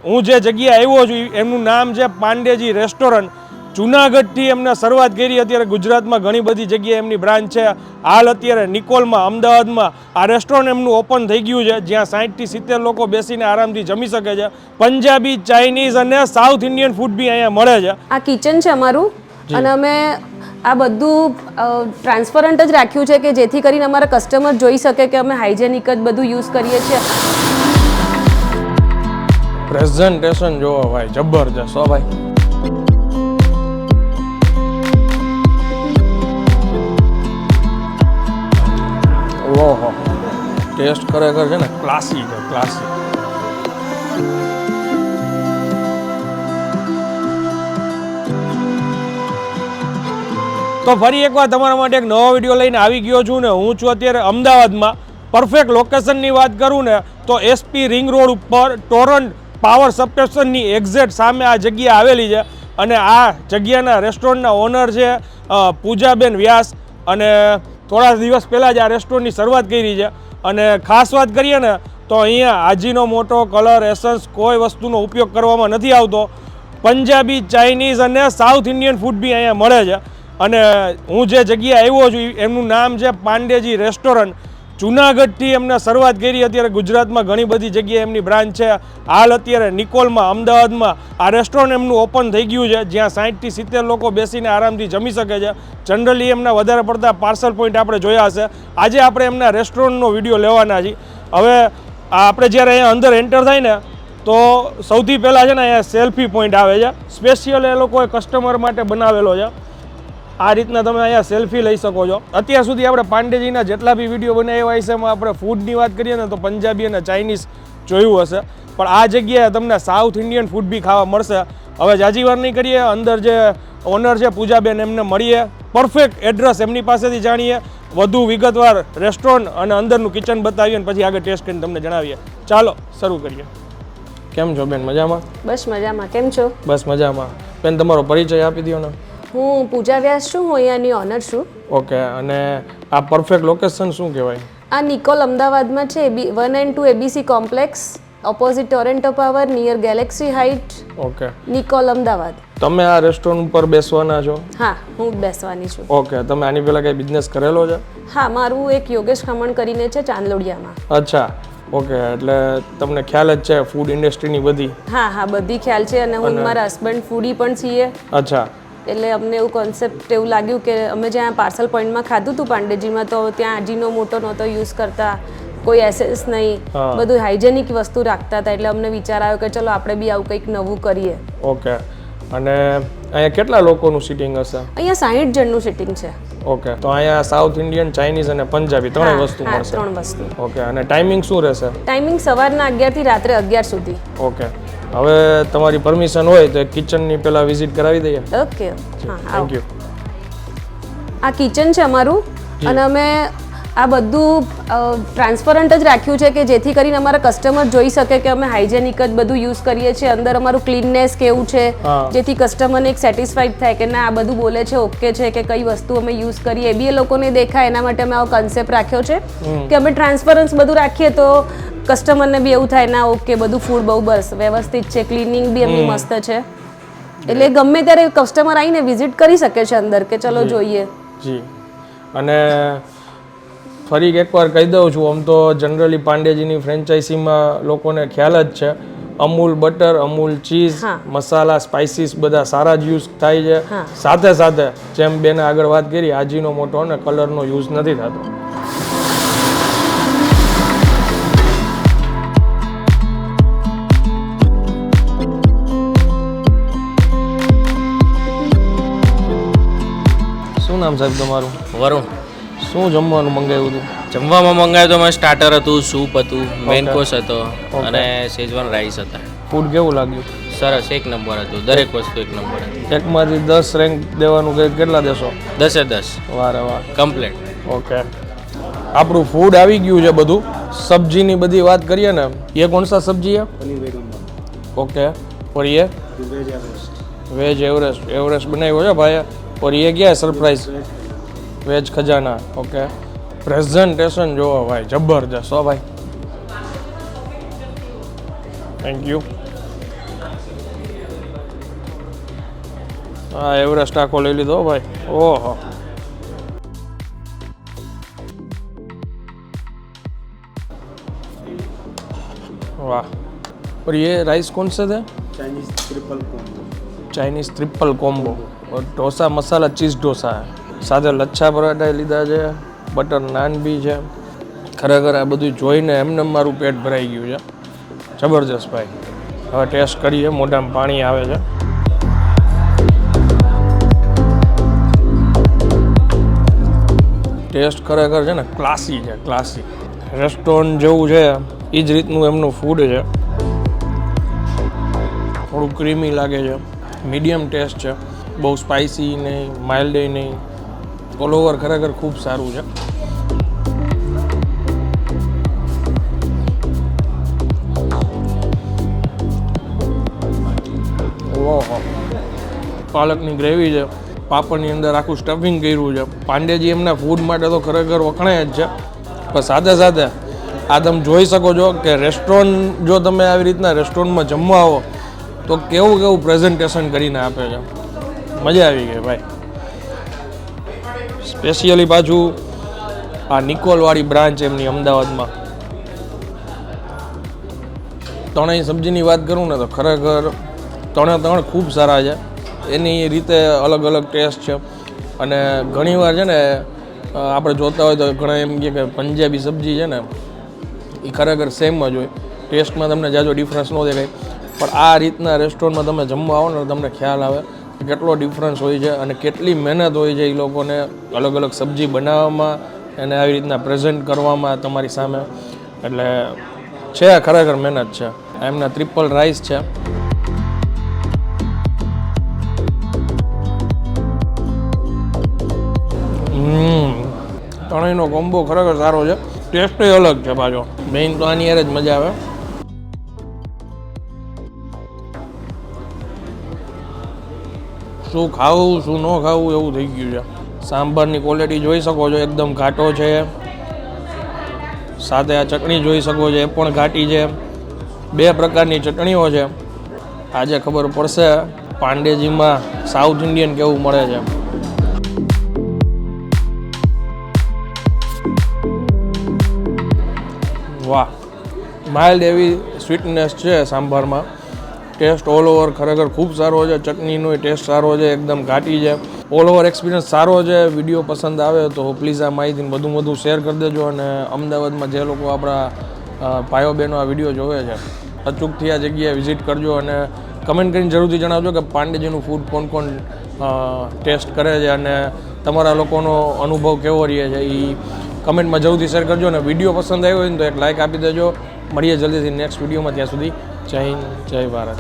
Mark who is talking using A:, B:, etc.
A: હું જે જગ્યાએ આવ્યો છું એમનું નામ છે પાંડેજી રેસ્ટોરન્ટ. જુનાગઢથી એમને શરૂઆત કરી, અત્યારે ગુજરાતમાં ઘણી બધી જગ્યાએ એમની બ્રાન્ચ છે. હાલ અત્યારે નિકોલમાં, અમદાવાદમાં આ રેસ્ટોરન્ટ એમનું ઓપન થઈ ગયું છે, જ્યાં 60 થી 70 લોકો બેસીને આરામથી જમી શકે છે. પંજાબી, ચાઇનીઝ અને સાઉથ ઇન્ડિયન ફૂડ બી અહીંયા મળે છે.
B: આ કિચન છે અમારું, અને અમે આ બધું ટ્રાન્સપરન્ટ જ રાખ્યું છે કે જેથી કરીને અમારા કસ્ટમર જોઈ શકે કે અમે હાઇજેનિક જ બધું યુઝ કરીએ છીએ.
A: પ્રેઝન્ટેશન જોવો ભાઈ, જબરજસ્ત હો ભાઈ. ઓહો, ટેસ્ટ ખરેખર છે ને ક્લાસી છે, ક્લાસી. તો ફરી એકવાર તમારા માટે એક નવો વિડીયો લઈને આવી ગયો છું ને હું છું અત્યારે અમદાવાદમાં. પરફેક્ટ લોકેશનની વાત કરું ને તો એસપી રિંગ રોડ ઉપર ટોરન્ટ પાવર સબસ્ટેશનની એક્ઝેક્ટ સામે આ જગ્યા આવેલી છે. અને આ જગ્યાના રેસ્ટોરન્ટના ઓનર છે પૂજાબેન વ્યાસ, અને થોડા દિવસ પહેલાં જ આ રેસ્ટોરન્ટની શરૂઆત કરી છે. અને ખાસ વાત કરીએ ને તો અહીંયા આજીનો મોટો, કલર, એસન્સ કોઈ વસ્તુનો ઉપયોગ કરવામાં નથી આવતો. પંજાબી, ચાઇનીઝ અને સાઉથ ઇન્ડિયન ફૂડ બી અહીંયા મળે છે. અને હું જે જગ્યાએ આવ્યો છું એમનું નામ છે પાંડેજી રેસ્ટોરન્ટ. જુનાગઢથી એમને શરૂઆત કરી, અત્યારે ગુજરાતમાં ઘણી બધી જગ્યાએ એમની બ્રાન્ચ છે. હાલ અત્યારે નિકોલમાં, અમદાવાદમાં આ રેસ્ટોરન્ટ એમનું ઓપન થઈ ગયું છે, જ્યાં 60 થી 70 લોકો બેસીને આરામથી જમી શકે છે. જનરલી એમના વધારે પડતા પાર્સલ પોઈન્ટ આપણે જોયા હશે. આજે આપણે એમના રેસ્ટોરન્ટનો વિડીયો લેવાના છીએ. હવે આપણે જ્યારે અહીંયા અંદર એન્ટર થાય ને તો સૌથી પહેલાં છે ને અહીંયા સેલ્ફી પોઈન્ટ આવે છે, સ્પેશિયલ એ લોકોએ કસ્ટમર માટે બનાવેલો છે. આ રીતના તમે અહીંયા સેલ્ફી લઈ શકો છો. અત્યાર સુધી આપણે પાંડેજીના જેટલા બી વિડીયો બનાવ્યા હશે એમાં આપણે ફૂડની વાત કરીએ ને તો પંજાબી અને ચાઇનીઝ જોયું હશે, પણ આ જગ્યાએ તમને સાઉથ ઇન્ડિયન ફૂડ બી ખાવા મળશે. હવે જાજી વાર નહીં કરીએ, અંદર જે ઓનર છે પૂજાબેન એમને મળીએ, પરફેક્ટ એડ્રેસ એમની પાસેથી જાણીએ, વધુ વિગતવાર રેસ્ટોરન્ટ અને અંદરનું કિચન બતાવીએ અને પછી આગળ ટેસ્ટ કરીને તમને જણાવીએ. ચાલો શરૂ કરીએ. કેમ છો બેન, મજામાં?
B: બસ મજામાં. કેમ છો?
A: બસ મજામાં. બેન તમારો પરિચય આપી દો ને.
B: હું પૂજા વ્યાસ છું, હું અહીંયાની ઓનર છું.
A: ઓકે, અને આ પરફેક્ટ લોકેશન શું કહેવાય?
B: આ નિકોલ અમદાવાદમાં છે, 1 and 2 ABC complex, opposite Toronto power, near Galaxy height.
A: Okay,
B: Nikol Ahmedabad.
A: તમે આ રેસ્ટોરન્ટ ઉપર બેસવાના છો?
B: હા, હું બેસવાની છું.
A: ઓકે, તમે આની પહેલાં કંઈ બિઝનેસ કરેલો છે?
B: હા, મારું એક યોગેશ ખમણ કરીને છે ચાંદલોડિયામાં.
A: અચ્છા, ઓકે, એટલે તમને ખ્યાલ જ છે ફૂડ ઇન્ડસ્ટ્રીની બધી?
B: હા હા, બધી ખ્યાલ છે, અને હું મારા હસબન્ડ ફૂડી પણ છીએ.
A: અચ્છા,
B: એટલે અમને એવું કોન્સેપ્ટ એવું લાગ્યું કે અમે જ્યાં પાર્સલ પોઈન્ટમાં ખાધું હતું પાંડેજીમાં, તો ત્યાં આજીનો મોટો નહોતો યુઝ કરતા, કોઈ એસેસ નહીં, બધું હાઇજેનિક વસ્તુ રાખતા હતા. એટલે અમને વિચાર આવ્યો કે ચલો આપણે બી આવું કંઈક નવું કરીએ.
A: ઓકે, અને અહીંયા કેટલા લોકોનું સિટિંગ હશે?
B: અહીંયા 60 જણનું સિટિંગ છે.
A: ઓકે, તો અહીંયા સાઉથ ઇન્ડિયન, ચાઇનીઝ અને પંજાબી ત્રણેય વસ્તુ મળશે?
B: 3 વસ્તુ.
A: ઓકે, અને ટાઈમિંગ શું રહેશે?
B: ટાઈમિંગ સવારના 11 થી રાત્રે 11 સુધી.
A: ઓકે, હવે તમારી પરમિશન હોય તો કિચનની પહેલાં વિઝિટ કરાવી દઈએ.
B: ઓકે, હા,
A: થેન્ક યુ.
B: આ કિચન છે અમારું, અને અમે આ બધું ટ્રાન્સપરન્ટ જ રાખ્યું છે કે જેથી કરીને અમારા કસ્ટમર જોઈ શકે કે અમે હાઇજેનિક જ બધું યુઝ કરીએ છીએ. અંદર અમારું ક્લીનનેસ કેવું છે, જેથી કસ્ટમરને એક સેટિસ્ફાઈડ થાય કે ના આ બધું બોલે છે ઓકે છે, કે કઈ વસ્તુ અમે યુઝ કરીએ એ બી એ લોકોને દેખાય. એના માટે અમે આવો કન્સેપ્ટ રાખ્યો છે કે અમે ટ્રાન્સપરન્સ બધું રાખીએ તો કસ્ટમરને બી એવું થાય ના ઓકે બધું ફૂડ બહુ બસ વ્યવસ્થિત છે, ક્લિનિંગ બી એમની મસ્ત છે. એટલે ગમે ત્યારે કસ્ટમર આવીને વિઝિટ કરી શકે છે અંદર કે ચલો જોઈએ.
A: જી, અને ફરી એકવાર કહી દઉં છું, આમ તો જનરલી પાંડેજીની ફ્રેન્ચાઇઝીમાં લોકોને ખ્યાલ જ છે, અમૂલ બટર, અમૂલ ચીઝ, મસાલા, સ્પાઇસીસ બધા સારા જ યુઝ થાય છે. સાથે સાથે જેમ બેને આગળ વાત કરી, આજીનો મોટો અને કલરનો યુઝ નથી થતો. શું નામ સાહેબ તમારું?
C: વરુણ.
A: શું જમવાનું મંગાવ્યું હતું?
C: જમવામાં મંગાવ્યું તો મેં સ્ટાર્ટર હતું, સૂપ હતું, મેઇન કોર્સ હતો અને શેઝવાન રાઈસ હતા.
A: ફૂડ કેવું લાગ્યું?
C: સરસ, એક નંબર હતું, દરેક વસ્તુ એક નંબર હતી.
A: એકમાંથી 10 રેન્ક દેવાનું કે કેટલા દેશો?
C: 10 એ 10.
A: વારે વાહ,
C: કમ્પ્લીટ.
A: ઓકે, આપણું ફૂડ આવી ગયું છે બધું. સબ્જીની બધી વાત કરીએ ને, ये कौन सा सब्जी है? ओके, और ये वेज एवरेस्ट. एवरेस्ट बनाવ્યો છે ભાઈ. और ये क्या है सरप्राइज? वेज खजाना. ओके, પ્રેઝન્ટેશન જોવો ભાઈ, જબરજસ્ત હો ભાઈ. Thank you. હા એવરેસ્ટ આખો લઈ લીધો ભાઈ. ઓહો वाह. और ये राइस कौन से थे? चाइनीज ट्रिपल कॉम्बो और डोसा मसाला चीज़ डोसा है. સાથે લચ્છા પરાઠા લીધા છે, બટર નાન બી છે. ખરેખર આ બધું જોઈને એમને મારું પેટ ભરાઈ ગયું છે. જબરજસ્ત ભાઈ. હવે ટેસ્ટ કરીએ, મોઢામાં પાણી આવે છે. ટેસ્ટ ખરેખર છે ને ક્લાસી છે, ક્લાસી. રેસ્ટોરન્ટ જેવું છે એ જ રીતનું એમનું ફૂડ છે. થોડું ક્રીમી લાગે છે, મીડિયમ ટેસ્ટ છે, બહુ સ્પાઇસી નહીં, માઇલ્ડ નહીં. ઓલ ઓવર ખરેખર ખૂબ સારું છે. ઓહો, પાલકની ગ્રેવી છે, પાપડની અંદર આખું સ્ટફિંગ કર્યું છે. પાંડેજી એમના ફૂડ માટે તો ખરેખર વખણાય જ છે, પણ સાથે સાથે આ તમે જોઈ શકો છો કે રેસ્ટોરન્ટ, જો તમે આવી રીતના રેસ્ટોરન્ટમાં જમવા આવો તો કેવું કેવું પ્રેઝન્ટેશન કરીને આપે છે. મજા આવી ગઈ ભાઈ. સ્પેશિયલી પાછું આ નિકોલવાળી બ્રાન્ચ એમની અમદાવાદમાં. ત્રણેય સબ્જીની વાત કરું ને તો ખરેખર ત્રણે ખૂબ સારા છે. એની રીતે અલગ અલગ ટેસ્ટ છે. અને ઘણીવાર છે ને આપણે જોતા હોય તો ઘણા એમ કહે કે પંજાબી સબ્જી છે ને એ ખરેખર સેમ જ હોય, ટેસ્ટમાં તમને જાજો ડિફરન્સ ન દેખાય. પણ આ રીતના રેસ્ટોરન્ટમાં તમે જમવા આવો ને તમને ખ્યાલ આવે કે કેટલો ડિફરન્સ હોય છે અને કેટલી મહેનત હોય છે એ લોકોને અલગ અલગ સબ્જી બનાવવામાં અને આવી રીતના પ્રેઝન્ટ કરવામાં તમારી સામે. એટલે છે ખરેખર મહેનત છે. એમના ટ્રિપલ રાઈસ છે. ત્રણેયનો કોમ્બો ખરેખર સારો છે. ટેસ્ટ અલગ છે પાછો. મેઇન તો આની યાર જ મજા આવે. શું ખાવું શું ન ખાવું એવું થઈ ગયું છે. સાંભારની ક્વોલિટી જોઈ શકો છો, એકદમ ઘાટો છે. સાથે આ ચટણી જોઈ શકો છો, એ પણ ઘાટી છે. બે પ્રકારની ચટણીઓ છે. આજે ખબર પડશે પાંડેજીમાં સાઉથ ઇન્ડિયન કેવું મળે છે. વાહ, માઇલ્ડ એવી સ્વીટનેસ છે સાંભારમાં. ટેસ્ટ ઓલ ઓવર ખરેખર ખૂબ સારો છે. ચટણીનો ટેસ્ટ સારો છે, એકદમ ઘાટી છે. ઓલ ઓવર એક્સપિરિયન્સ સારો છે. વિડીયો પસંદ આવે તો પ્લીઝ આ માહિતીને વધુ શેર કરી દેજો. અને અમદાવાદમાં જે લોકો આપણા ભાઈઓ બહેનો આ વિડીયો જોવે છે, અચૂકથી આ જગ્યાએ વિઝિટ કરજો. અને કમેન્ટ કરીને જરૂરથી જણાવજો કે પાંડેજીનું ફૂડ કોણ ટેસ્ટ કરે છે અને તમારા લોકોનો અનુભવ કેવો રહે છે એ કમેન્ટમાં જરૂરથી શેર કરજો. અને વિડીયો પસંદ આવ્યો હોય ને તો એક લાઇક આપી દેજો. મળીએ જલ્દીથી નેક્સ્ટ વિડીયોમાં. ત્યાં સુધી જય હિન્દ, જય ભારત.